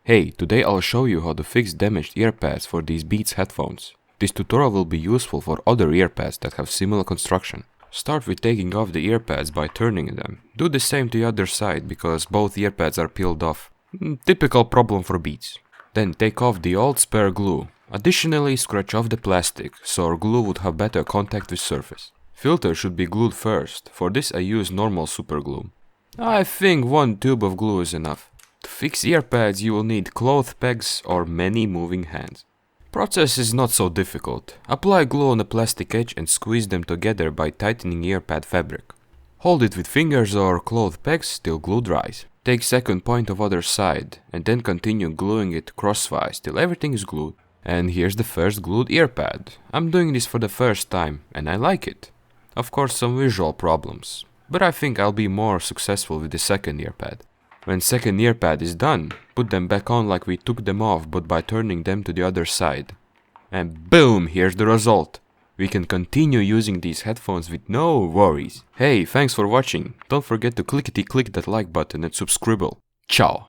Hey, today I'll show you how to fix damaged earpads for these Beats headphones. This tutorial will be useful for other earpads that have similar construction. Start with taking off the earpads by turning them. Do the same to the other side because both earpads are peeled off. Typical problem for Beats. Then take off the old spare glue. Additionally, scratch off the plastic, so our glue would have better contact with surface. Filter should be glued first. For this I use normal super glue. I think one tube of glue is enough. To fix earpads you will need cloth pegs or many moving hands. Process is not so difficult. Apply glue on the plastic edge and squeeze them together by tightening earpad fabric. Hold it with fingers or cloth pegs till glue dries. Take second point of other side and then continue gluing it crosswise till everything is glued. And here's the first glued earpad. I'm doing this for the first time and I like it. Of course some visual problems, but I think I'll be more successful with the second earpad. When second earpad is done, put them back on like we took them off but by turning them to the other side. And boom, here's the result. We can continue using these headphones with no worries. Hey, thanks for watching. Don't forget to click that like button and subscribe. Ciao.